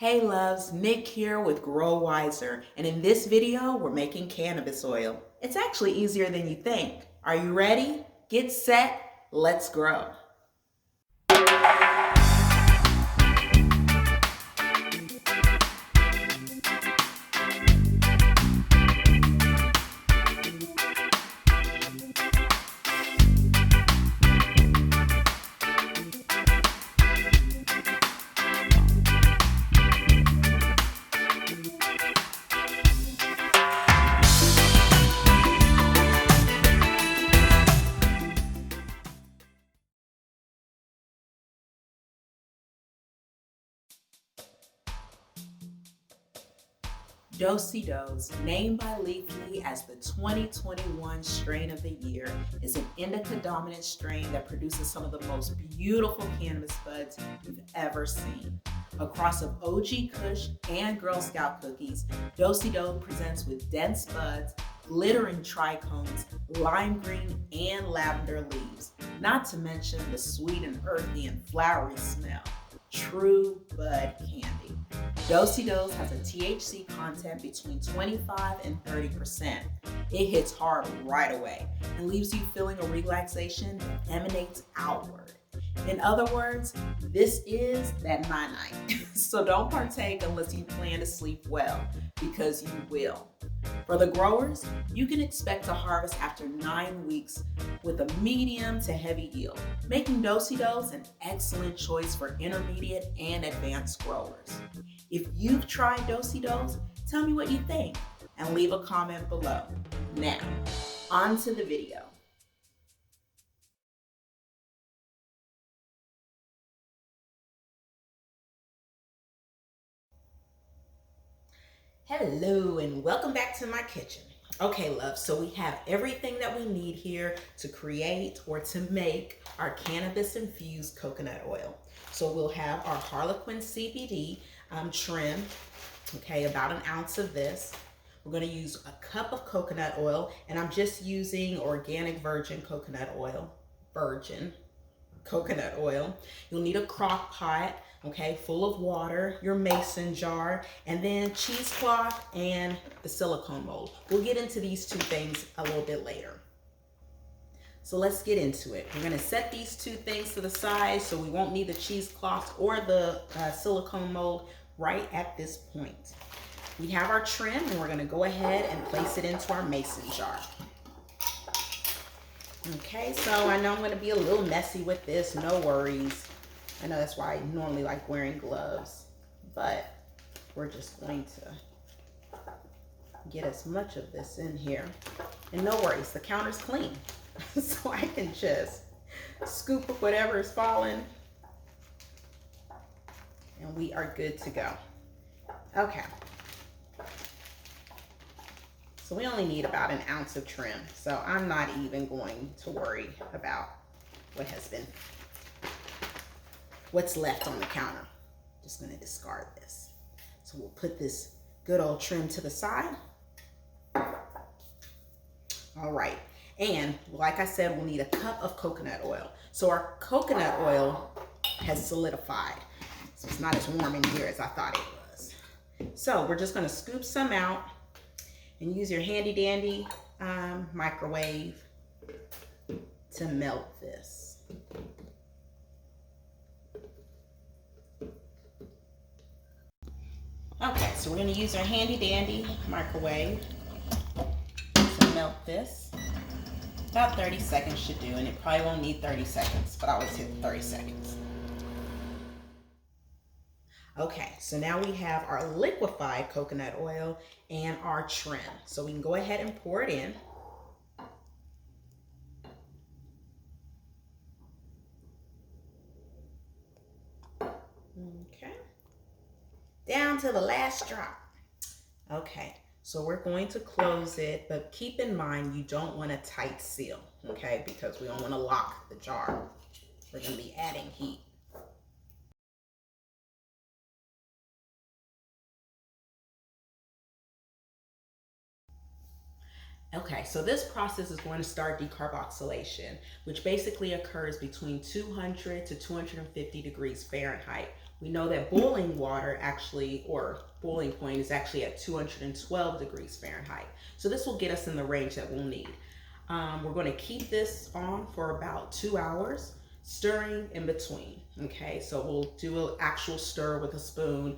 Hey loves, Nick here with Grow Wiser, and in this video we're making cannabis oil. It's actually easier than you think. Are you ready? Get set, let's grow. Do-si-dos, named by Leafly as the 2021 strain of the year, is an indica-dominant strain that produces some of the most beautiful cannabis buds you've ever seen. A cross of OG Kush and Girl Scout cookies, Do-si-do presents with dense buds, glittering trichomes, lime green, and lavender leaves, not to mention the sweet and earthy and flowery smell. True bud candy. Do-si-dos has a THC content between 25 and 30%. It hits hard right away and leaves you feeling a relaxation that emanates outward. In other words, this is that night. So don't partake unless you plan to sleep well, because you will. For the growers, you can expect to harvest after 9 weeks with a medium to heavy yield, making Do-si-dos an excellent choice for intermediate and advanced growers. If you've tried Do-si-dos, tell me what you think and leave a comment below. Now, on to the video. Hello and welcome back to my kitchen. Okay, love, so we have everything that we need here to create or to make our cannabis infused coconut oil. So we'll have our Harlequin CBD trim, okay, about an ounce of this. We're going to use a cup of coconut oil, and I'm just using organic virgin coconut oil. You'll need a crock pot, okay, full of water, your mason jar, and then cheesecloth and the silicone mold. We'll get into these two things a little bit later. So let's get into it. We're gonna set these two things to the side so we won't need the cheesecloth or the silicone mold right at this point. We have our trim, and we're gonna go ahead and place it into our mason jar. Okay, so I know I'm going to be a little messy with this, no worries. I know that's why I normally like wearing gloves, but we're just going to get as much of this in here. And no worries, the counter's clean. So I can just scoop up whatever is falling, and we are good to go. Okay. So we only need about an ounce of trim. So I'm not even going to worry about what's left on the counter. Just gonna discard this. So we'll put this good old trim to the side. All right, and like I said, we'll need a cup of coconut oil. So our coconut oil has solidified. So it's not as warm in here as I thought it was. So we're just gonna scoop some out and use your handy dandy microwave to melt this. Okay, so we're gonna use our handy dandy microwave to melt this. About 30 seconds should do, and it probably won't need 30 seconds, but I always hit 30 seconds. Okay, so now we have our liquefied coconut oil and our trim. So we can go ahead and pour it in. Okay, down to the last drop. Okay, so we're going to close it, but keep in mind you don't want a tight seal, okay, because we don't want to lock the jar. We're going to be adding heat. Okay, so this process is going to start decarboxylation, which basically occurs between 200 to 250 degrees Fahrenheit, We know that boiling water actually, or boiling point, is actually at 212 degrees Fahrenheit. So this will get us in the range that we'll need. We're going to keep this on for about 2 hours, stirring in between. Okay, so we'll do an actual stir with a spoon,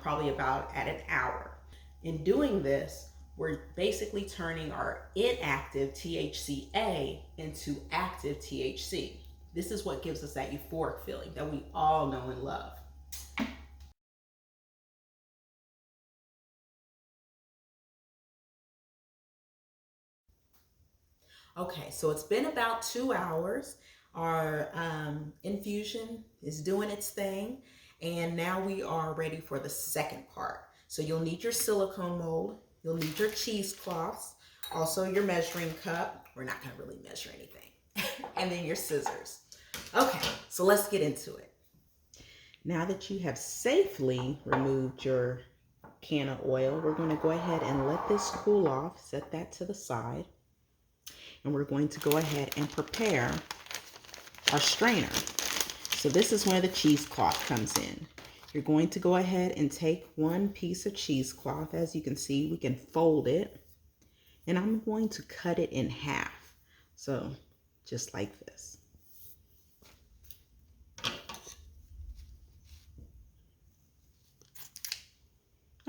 probably about at an hour. In doing this, we're basically turning our inactive THCA into active THC. This is what gives us that euphoric feeling that we all know and love. Okay, so it's been about 2 hours. Our infusion is doing its thing, and now we are ready for the second part. So you'll need your silicone mold, you'll need your cheesecloths, also your measuring cup. We're not going to really measure anything, and then your scissors. Okay, so let's get into it. Now that you have safely removed your can of oil, we're going to go ahead and let this cool off, set that to the side. And we're going to go ahead and prepare our strainer. So this is where the cheesecloth comes in. You're going to go ahead and take one piece of cheesecloth. As you can see, we can fold it. And I'm going to cut it in half. So just like this.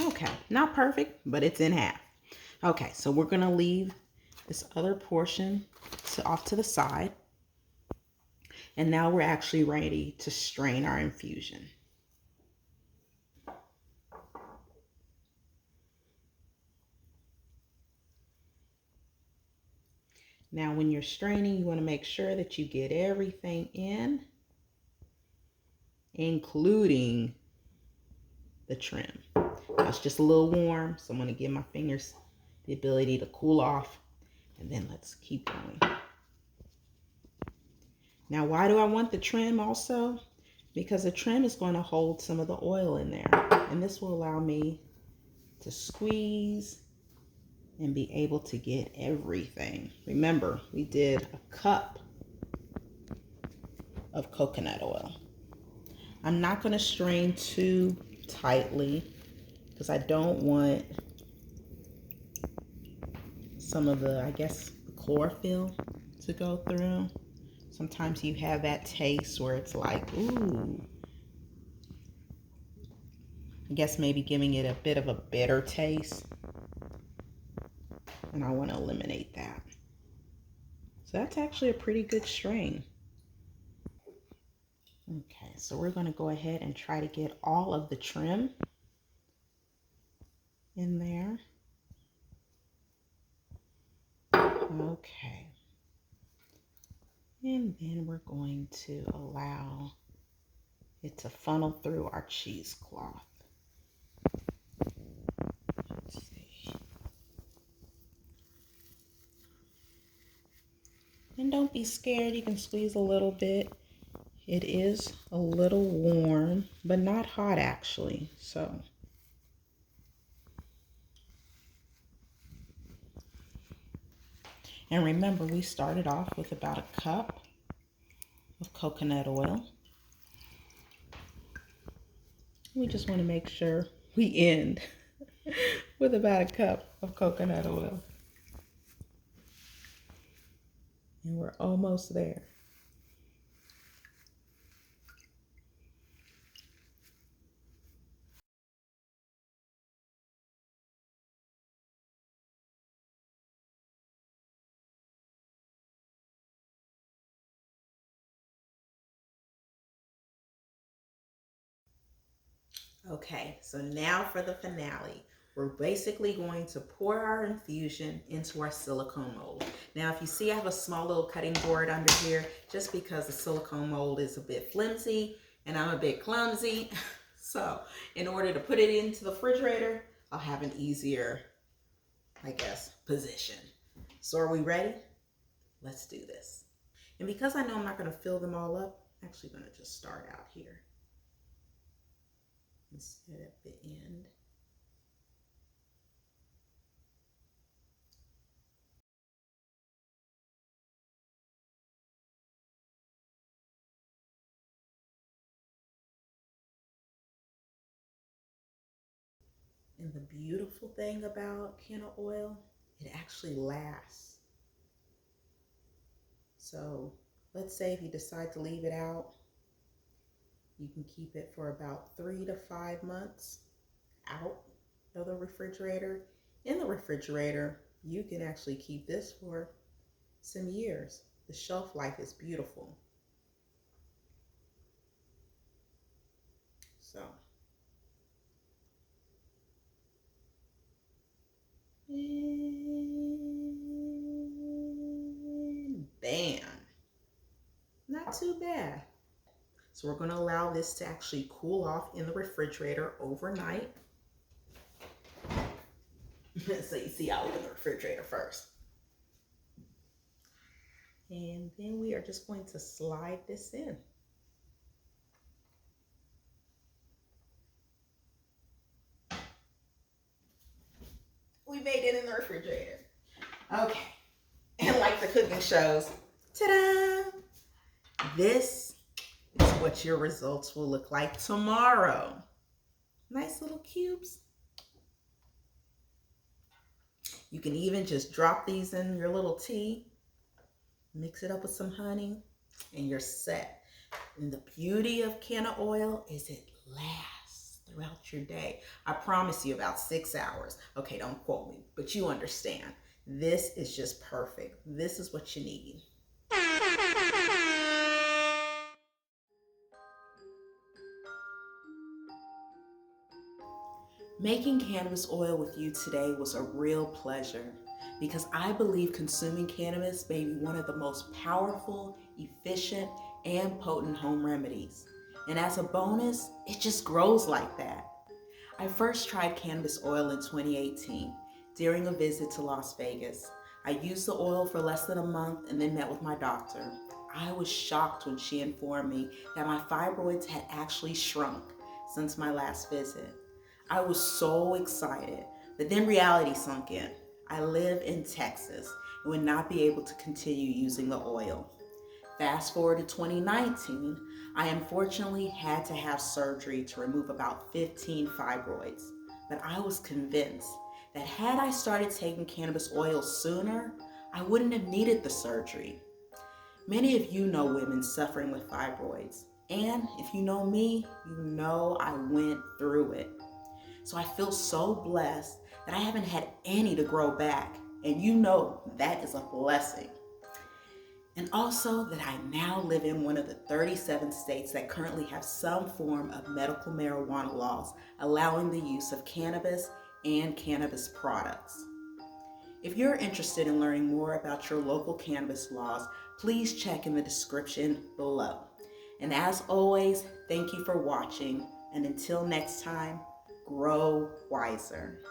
Okay, not perfect, but it's in half. Okay, so we're going to leave this other portion off to the side. And now we're actually ready to strain our infusion. Now, when you're straining, you want to make sure that you get everything in, including the trim. Now, it's just a little warm, so I'm going to give my fingers the ability to cool off, and then let's keep going. Now, why do I want the trim also? Because the trim is going to hold some of the oil in there, and this will allow me to squeeze and be able to get everything. Remember, we did a cup of coconut oil. I'm not going to strain too tightly because I don't want some of the, I guess, chlorophyll to go through. Sometimes you have that taste where it's like, ooh, I guess maybe giving it a bit of a bitter taste. And I want to eliminate that. So that's actually a pretty good strain. Okay, so we're going to go ahead and try to get all of the trim in there. Okay. And then we're going to allow it to funnel through our cheesecloth. Let's see. And don't be scared, you can squeeze a little bit. It is a little warm, but not hot actually. So and remember, we started off with about a cup of coconut oil. We just want to make sure we end with about a cup of coconut oil. And we're almost there. Okay, so now for the finale. We're basically going to pour our infusion into our silicone mold. Now, if you see, I have a small little cutting board under here just because the silicone mold is a bit flimsy and I'm a bit clumsy. So in order to put it into the refrigerator, I'll have an easier, I guess, position. So are we ready? Let's do this. And because I know I'm not going to fill them all up, I'm actually going to just start out here instead at the end. And the beautiful thing about canola oil, it actually lasts. So let's say if you decide to leave it out, you can keep it for about 3 to 5 months out of the refrigerator. In the refrigerator, you can actually keep this for some years. The shelf life is beautiful. So, and bam, not too bad. So we're going to allow this to actually cool off in the refrigerator overnight. So you see, I open the refrigerator first. And then we are just going to slide this in. We made it in the refrigerator. Okay. And like the cooking shows, ta-da! This is what your results will look like tomorrow. Nice little cubes. You can even just drop these in your little tea, mix it up with some honey, and you're set. And the beauty of canola oil is it lasts throughout your day. I promise you about 6 hours. Okay, don't quote me, but you understand. This is just perfect. This is what you need. Making cannabis oil with you today was a real pleasure because I believe consuming cannabis may be one of the most powerful, efficient, and potent home remedies. And as a bonus, it just grows like that. I first tried cannabis oil in 2018 during a visit to Las Vegas. I used the oil for less than a month and then met with my doctor. I was shocked when she informed me that my fibroids had actually shrunk since my last visit. I was so excited, but then reality sunk in. I live in Texas and would not be able to continue using the oil. Fast forward to 2019, I unfortunately had to have surgery to remove about 15 fibroids, but I was convinced that had I started taking cannabis oil sooner, I wouldn't have needed the surgery. Many of you know women suffering with fibroids, and if you know me, you know I went through it. So I feel so blessed that I haven't had any to grow back, and you know that is a blessing. And also that I now live in one of the 37 states that currently have some form of medical marijuana laws allowing the use of cannabis and cannabis products. If you're interested in learning more about your local cannabis laws, please check in the description below. And as always, thank you for watching, and until next time, grow wiser.